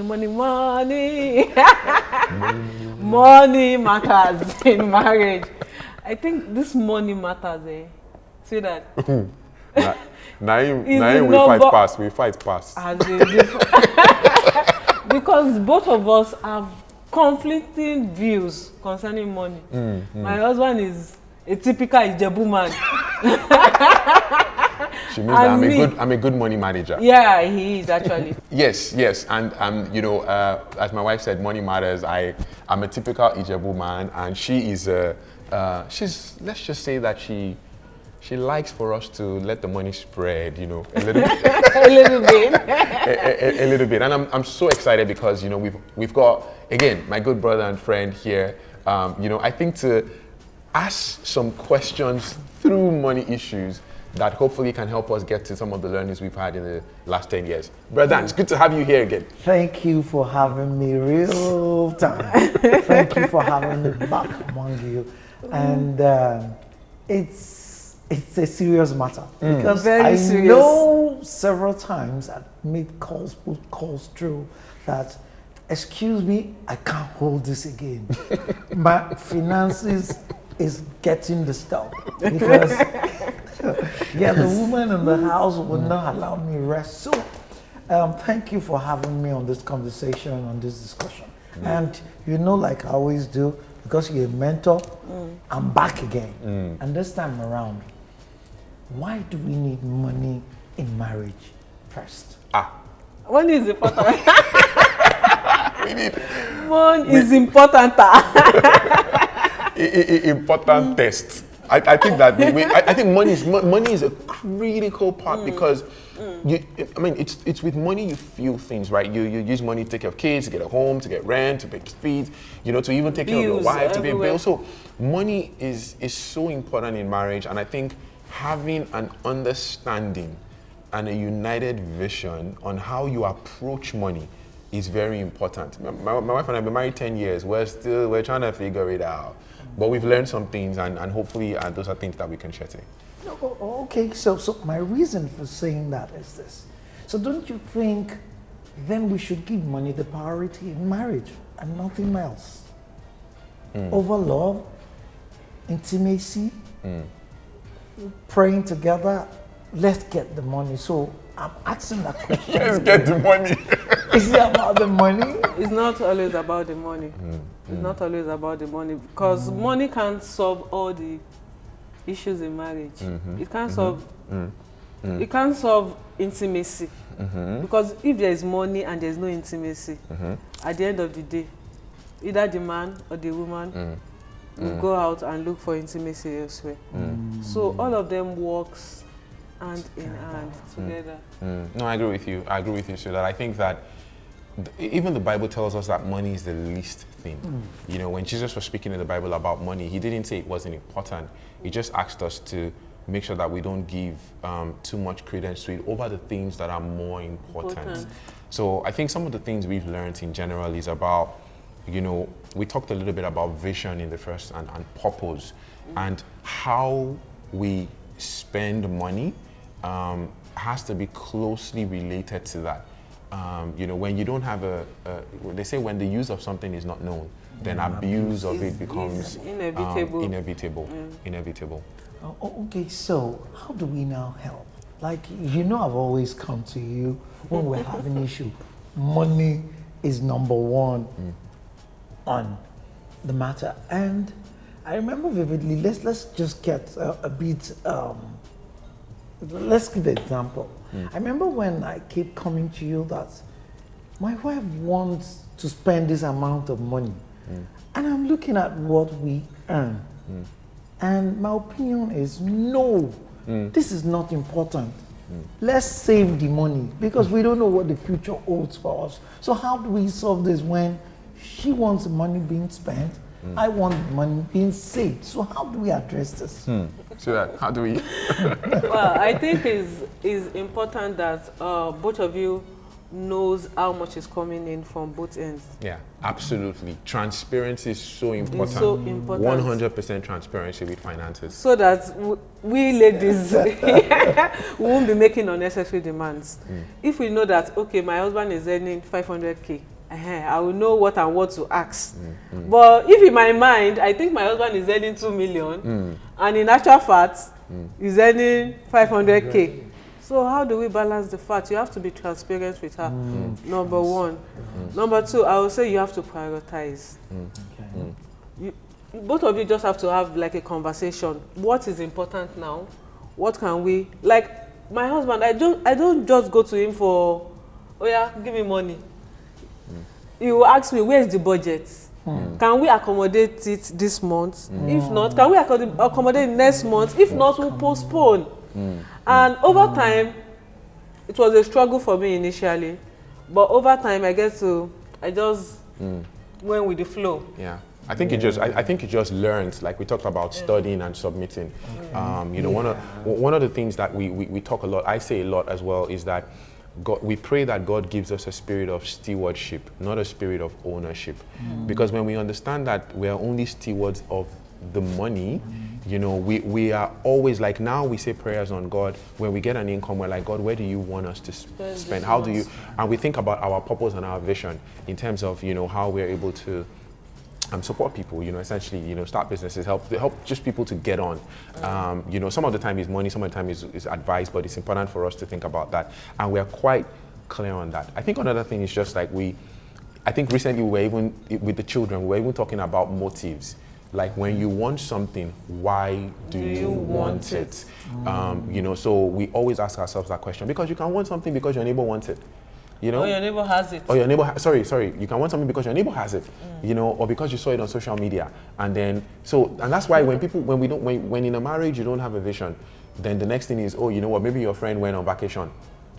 money, money. Money matters in marriage. I think this money matters, eh? See that? Naim, we fight past. Because both of us have conflicting views concerning money. My husband is a typical Ijebu man. She means that I'm a good money manager. Yeah, he is actually. Yes, and as my wife said, money matters. I'm a typical Ijebu man, and she is let's just say that she likes for us to let the money spread, a little bit. A little bit. a little bit. And I'm so excited because, we've got, again, my good brother and friend here, I think to ask some questions through money issues that hopefully can help us get to some of the learnings we've had in the last 10 years. Brother, it's good to have you here again. Thank you for having me real time. Thank you for having me back among you. And it's a serious matter because Very serious. know several times I've made put calls through that, excuse me, I can't hold this again. My finances is getting disturbed because the woman in the house will not allow me rest. So thank you for having me on this conversation, on this discussion. And like I always do, because you're a mentor, I'm back again. And this time around, why do we need money in marriage first? Money is important. Money is important. Important test. I think that I think money is a critical part because it's with money you feel things, right? You use money to take care of kids, to get a home, to get rent, to pay fees, to even take care of your wife, to pay bills. So money is so important in marriage, and I think having an understanding and a united vision on how you approach money is very important. My wife and I have been married 10 years. We're trying to figure it out. But we've learned some things, and hopefully those are things that we can share today. Okay, so my reason for saying that is this. So don't you think then we should give money the priority in marriage and nothing else? Over love, intimacy, praying together, let's get the money. So I'm asking that question. Let's get the money. Is it about the money? It's not always about the money. It's not always about the money because money can't solve all the issues in marriage. It can't solve. It can't solve intimacy because if there is money and there is no intimacy, at the end of the day, either the man or the woman will go out and look for intimacy elsewhere. So all of them works hand in hand together. No, I agree with you. So that I think that even the Bible tells us that money is the least thing. When Jesus was speaking in the Bible about money, he didn't say it wasn't important. He just asked us to make sure that we don't give too much credence to it over the things that are more important. So I think some of the things we've learned in general is about, we talked a little bit about vision in the first and purpose, and how we spend money has to be closely related to that. When you don't have they say when the use of something is not known, then abuse of it becomes inevitable. Okay, so how do we now help? Like, I've always come to you when we're having an issue. Money is number one on the matter. And I remember vividly, let's just get a bit, let's give an example. I remember when I kept coming to you that my wife wants to spend this amount of money. And I'm looking at what we earn. And my opinion is no, this is not important. Let's save the money because we don't know what the future holds for us. So how do we solve this when she wants the money being spent, I want money being saved? So how do we address this? So that, how do we? Well, I think it's important that both of you knows how much is coming in from both ends. Yeah, absolutely. Transparency is so important. It's so important. 100% transparency with finances. So that we ladies we won't be making unnecessary demands. If we know that, okay, my husband is earning 500K I will know what and what to ask. But if in my mind, I think my husband is earning 2 million, and in actual fact, he's earning 500K. So how do we balance the fact? You have to be transparent with her, number one. Number two, I would say you have to prioritize. Both of you just have to have like a conversation. What is important now? What can we, like my husband, I don't just go to him for, oh yeah, give me money. He will ask me, where is the budget? Can we accommodate it this month? If not, can we accommodate next month? If not, we'll postpone. And over time, it was a struggle for me initially, but over time I just went with the flow. Yeah. I think you just learned, like we talked about studying and submitting. One of the things that we talk a lot, I say a lot as well, is that we pray that God gives us a spirit of stewardship, not a spirit of ownership. Because when we understand that we are only stewards of the money, we are always like, now we say prayers on God. When we get an income, we're like, God, where do you want us to spend? How do you, and we think about our purpose and our vision in terms of, how we're able to support people, essentially, start businesses, help just people to get on. Some of the time is money, some of the time is advice, but it's important for us to think about that. And we're quite clear on that. I think another thing is just like I think recently we were even, with the children, we were even talking about motives. Like when you want something, why do you want it? So we always ask ourselves that question, because you can want something because your neighbor wants it. Or your neighbor has it. Or your neighbor, sorry, you can want something because your neighbor has it, or because you saw it on social media. And then, and that's why when in a marriage you don't have a vision, then the next thing is, maybe your friend went on vacation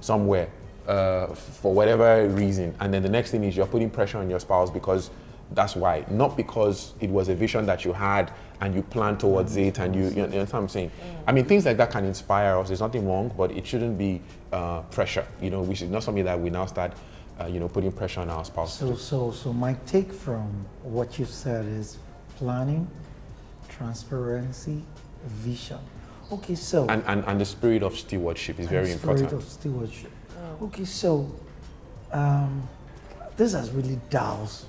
somewhere for whatever reason. And then the next thing is you're putting pressure on your spouse because that's why, not because it was a vision that you had and you planned towards it, and you know what I'm saying? I mean, things like that can inspire us. There's nothing wrong, but it shouldn't be pressure. We should not something that we now start, putting pressure on our spouse. So my take from what you said is planning, transparency, vision. Okay, so and the spirit of stewardship is very important. Spirit of stewardship. Okay, so this has really doused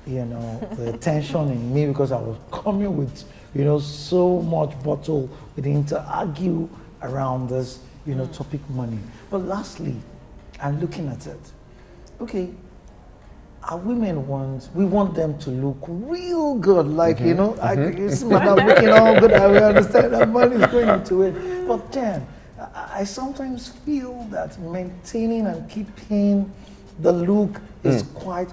the attention in me, because I was coming with, so much bottle within to argue around this, topic money. But lastly, I'm looking at it. Okay, our women we want them to look real good, like, you see madam looking all good, I will understand that money is going into it. But then, I sometimes feel that maintaining and keeping the look is quite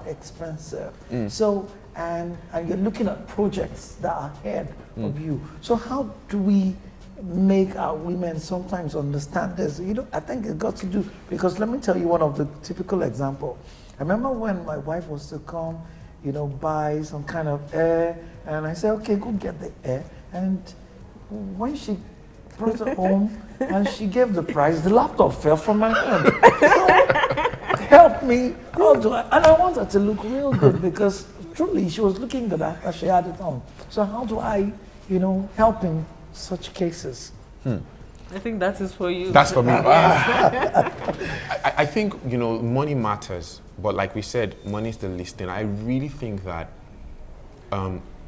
expensive. So, and you're looking at projects that are ahead of you. So how do we make our women sometimes understand this? I think it's got to do, because let me tell you one of the typical example. I remember when my wife was to come, buy some kind of air, and I said, okay, go get the air. And when she brought it home and she gave the price, the laptop fell from my hand. So, help me, how do I? And I want her to look real good, because truly she was looking good after she had it on. So how do I, help in such cases? I think that is for you. That's for me. I think, money matters, but like we said, money is the least thing. I really think that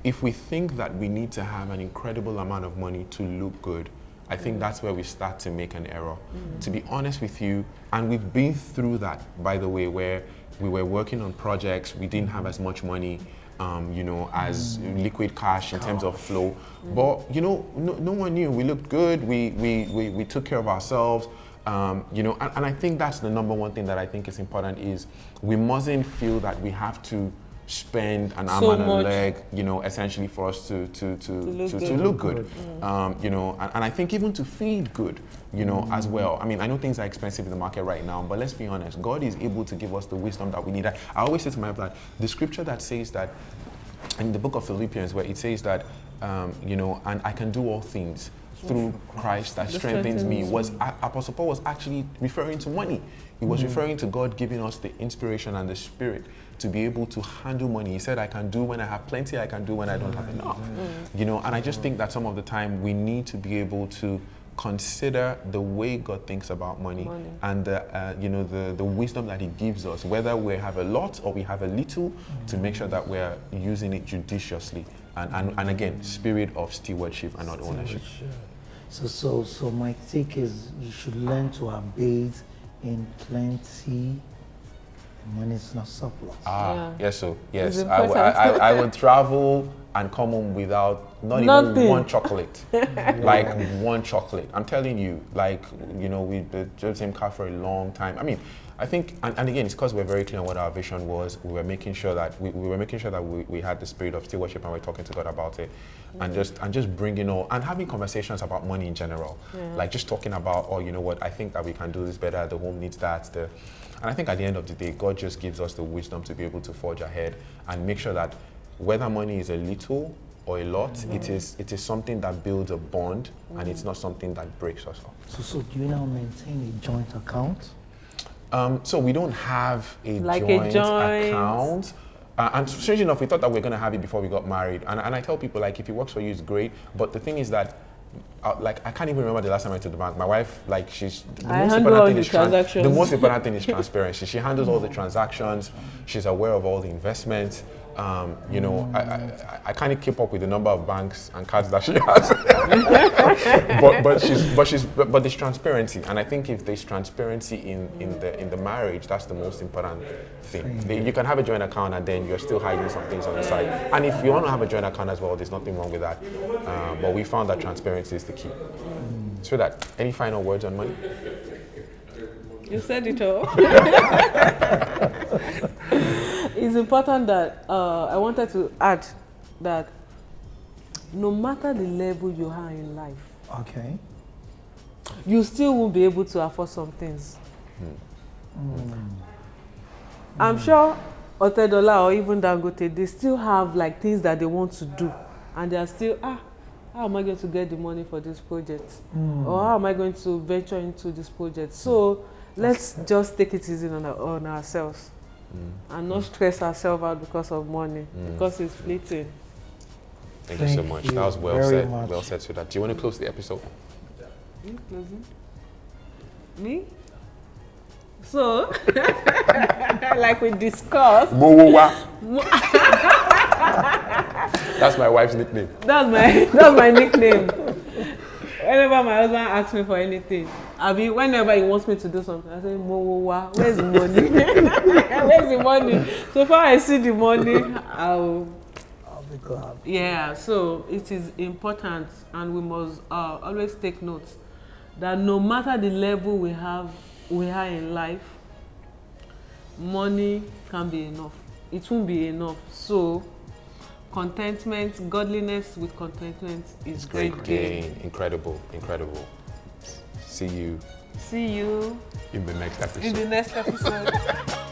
if we think that we need to have an incredible amount of money to look good, I think that's where we start to make an error. To be honest with you, and we've been through that, by the way, where we were working on projects, we didn't have as much money, as liquid cash in terms of flow. But, no one knew. We looked good, we took care of ourselves, and I think that's the number one thing that I think is important, is we mustn't feel that we have to spend an arm and a leg, essentially for us to look good. And I think even to feed good, as well. I mean, I know things are expensive in the market right now, but let's be honest, God is able to give us the wisdom that we need. I always say to my wife that the scripture that says that, in the book of Philippians, where it says that, and I can do all things through Christ that strengthens me, Apostle Paul was actually referring to money. He was referring to God giving us the inspiration and the spirit to be able to handle money. He said, I can do when I have plenty, I can do when I don't have enough. And I just think that some of the time we need to be able to consider the way God thinks about money. And the wisdom that He gives us, whether we have a lot or we have a little, to make sure that we're using it judiciously. And again, spirit of stewardship and not ownership. So my take is you should learn to abate in plenty. Money is not surplus. Yes. I would travel and come home without even one chocolate. Like one chocolate. I'm telling you, we've been the same car for a long time. I mean, I think, and again, it's because we're very clear on what our vision was. We were making sure that we had the spirit of stewardship, and we're talking to God about it, and just bringing and having conversations about money in general, like just talking about, I think that we can do this better. The home needs that. And I think at the end of the day, God just gives us the wisdom to be able to forge ahead and make sure that whether money is a little or a lot, it is something that builds a bond, and it's not something that breaks us up. So do you now maintain a joint account? So we don't have a joint account. And strange enough, we thought that we were going to have it before we got married. And I tell people, if it works for you, it's great. But the thing is that, I can't even remember the last time I went to the bank. My wife, the most important thing is transparency. She handles all the transactions. She's aware of all the investments. I can't keep up with the number of banks and cards that she has. but there's transparency, and I think if there's transparency in the marriage, that's the most important thing. You can have a joint account and then you're still hiding some things on the side. And if you want to have a joint account as well, there's nothing wrong with that. But we found that transparency is the key. So that, any final words on money? You said it all. It's important that I wanted to add that no matter the level you are in life, you still won't be able to afford some things. I'm sure Otedola or even Dangote, they still have things that they want to do, and they are still how am I going to get the money for this project, or how am I going to venture into this project? So let's just take it easy on ourselves. And not stress ourselves out because of money, because it's fleeting. Thank you so much. That was well said. Well said, so that. Do you want to close the episode? You closing? Me? So, like we discussed. That's my wife's nickname. That's my nickname. Whenever my husband asks me for anything, whenever he wants me to do something, I say, Mowowa, where's the money? Where's the money? So far I see the money, I'll be glad. Yeah, so it is important, and we must always take note that no matter the level we are in life, money can be enough. It won't be enough. So contentment, godliness with contentment is great gain. Incredible. See you in in the next episode.